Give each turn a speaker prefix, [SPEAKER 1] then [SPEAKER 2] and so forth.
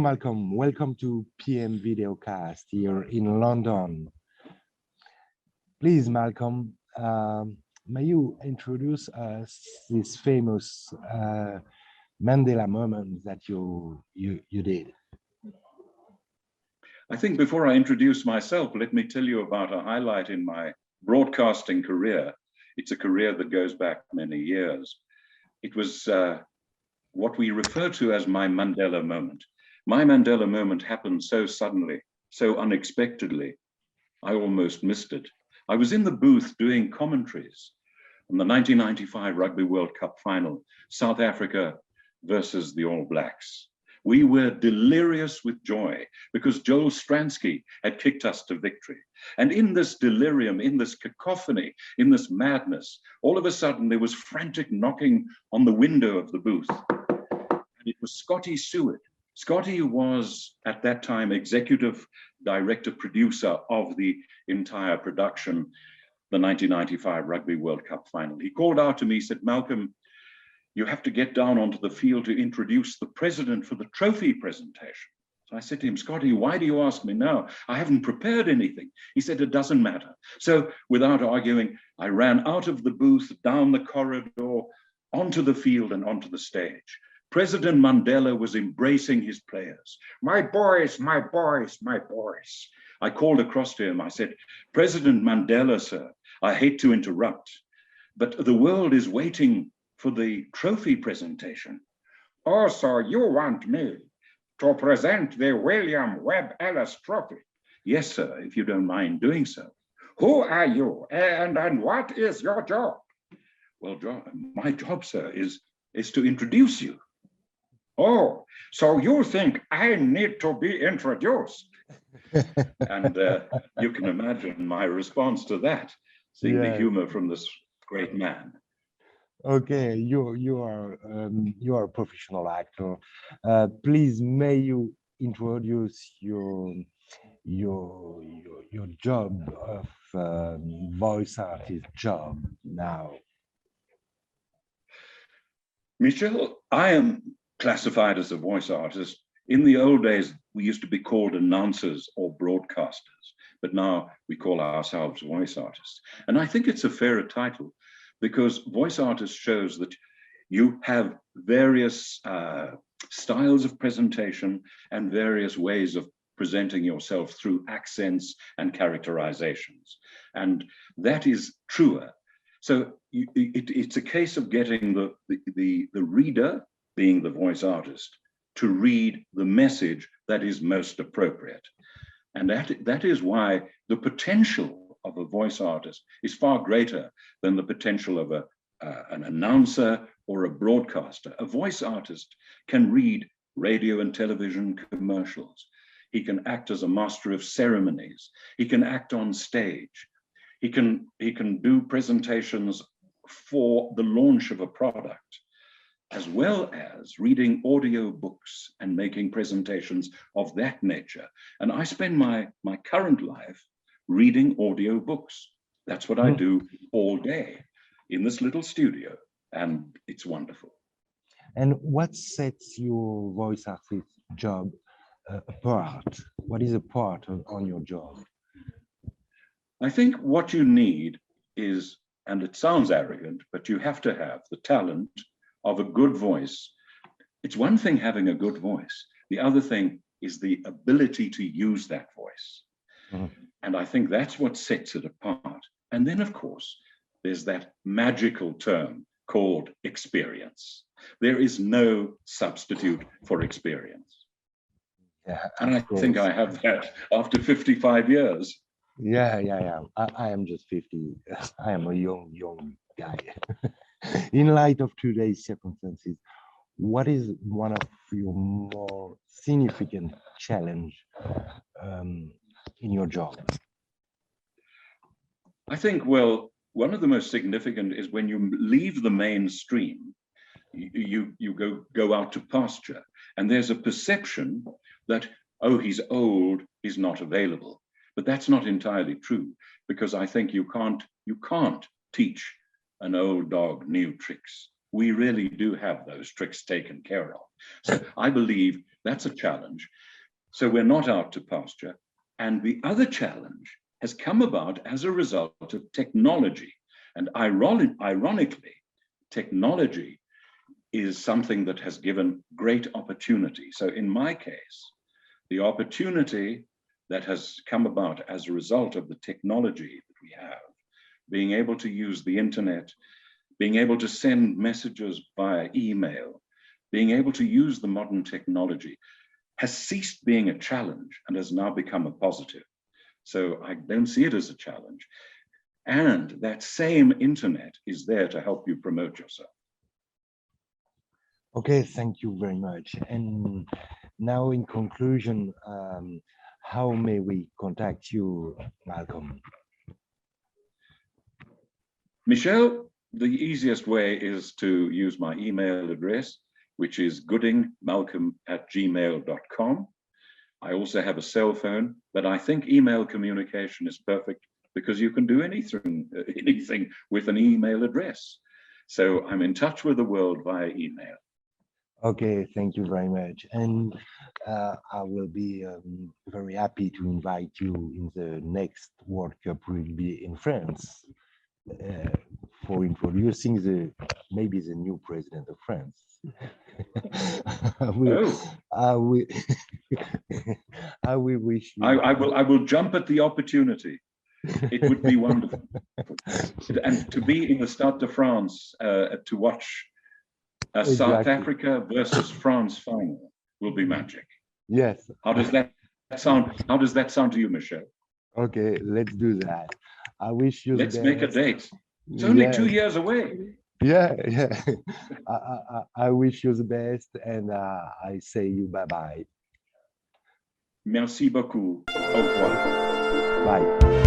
[SPEAKER 1] Hello, Malcolm. Welcome to PM Videocast here in London. Please, Malcolm, may you introduce us this famous Mandela moment that you did?
[SPEAKER 2] I think before I introduce myself, let me tell you about a highlight in my broadcasting career. It's a career that goes back many years. It was what we refer to as my Mandela moment. My Mandela moment happened so suddenly, so unexpectedly, I almost missed it. I was in the booth doing commentaries on the 1995 Rugby World Cup final, South Africa versus the All Blacks. We were delirious with joy because Joel Stransky had kicked us to victory. And in this delirium, in this cacophony, in this madness, all of a sudden there was frantic knocking on the window of the booth. And it was Scotty Seward. Scotty was at that time executive director producer of the entire production, the 1995 Rugby World Cup final. He called out to me, he said, "Malcolm, you have to get down onto the field to introduce the president for the trophy presentation." So I said to him, "Scotty, why do you ask me now? I haven't prepared anything." He said, "It doesn't matter." So without arguing, I ran out of the booth, down the corridor, onto the field and onto the stage. President Mandela was embracing his players. "My boys, my boys, my boys." I called across to him. I said, "President Mandela, sir, I hate to interrupt, but the world is waiting for the trophy presentation." "Oh, so you want me to present the William Webb Ellis Trophy?" "Yes, sir, if you don't mind doing so." "Who are you and what is your job?" "Well, my job, sir, is to introduce you." "Oh, so you think I need to be introduced?" And you can imagine my response to that, seeing the humor from this great man.
[SPEAKER 1] Okay, you are a professional actor. Please, may you introduce your job of voice artist job now?
[SPEAKER 2] Michel, I am classified as a voice artist. In the old days, we used to be called announcers or broadcasters, but now we call ourselves voice artists. And I think it's a fairer title because voice artist shows that you have various styles of presentation and various ways of presenting yourself through accents and characterizations. And that is truer. So it's a case of getting the reader, being the voice artist, to read the message that is most appropriate. And that is why the potential of a voice artist is far greater than the potential of an announcer or a broadcaster. A voice artist can read radio and television commercials. He can act as a master of ceremonies. He can act on stage. He can do presentations for the launch of a product, as well as reading audio books and making presentations of that nature. And I spend my current life reading audio books. That's what I do all day in this little studio, and it's wonderful.
[SPEAKER 1] And what sets your voice artist job apart? What is a part on your job?
[SPEAKER 2] I think what you need is, and it sounds arrogant, but you have to have the talent of a good voice. It's one thing having a good voice. The other thing is the ability to use that voice. And I think that's what sets it apart. And then, of course, there's that magical term called experience. There is no substitute for experience.
[SPEAKER 1] Yeah,
[SPEAKER 2] and I think I have that after 55 years.
[SPEAKER 1] Yeah. I am just 50. I am a young guy. In light of today's circumstances, what is one of your more significant challenge in your job?
[SPEAKER 2] I think, well, one of the most significant is when you leave the mainstream, you go out to pasture, and there's a perception that, oh, he's old, he's not available. But that's not entirely true, because I think you can't teach an old dog new tricks. we really do have those tricks taken care of. So I believe that's a challenge. So we're not out to pasture. And the other challenge has come about as a result of technology. And ironically, technology is something that has given great opportunity. So in my case, the opportunity that has come about as a result of the technology that we have, being able to use the internet, being able to send messages via email, being able to use the modern technology, has ceased being a challenge and has now become a positive. So I don't see it as a challenge. And that same internet is there to help you promote yourself.
[SPEAKER 1] Okay, thank you very much. And now in conclusion, how may we contact you, Malcolm?
[SPEAKER 2] Michelle, the easiest way is to use my email address, which is goodingmalcolm@gmail.com. I also have a cell phone, but I think email communication is perfect because you can do anything with an email address. So I'm in touch with the world via email.
[SPEAKER 1] Okay, thank you very much. And I will be very happy to invite you in the next World Cup will be in France for introducing maybe the new president of France. I will wish you.
[SPEAKER 2] I will jump at the opportunity. It would be wonderful. And to be in the Stade de France to watch
[SPEAKER 1] Exactly.
[SPEAKER 2] South Africa versus France final will be magic.
[SPEAKER 1] Yes.
[SPEAKER 2] How does that sound? How does that sound to you, Michelle?
[SPEAKER 1] Okay, let's do that. I wish you.
[SPEAKER 2] Let's make a date. It's only 2 years away.
[SPEAKER 1] Yeah. I wish you the best, and I say you bye-bye.
[SPEAKER 2] Merci beaucoup. Au revoir.
[SPEAKER 1] Bye.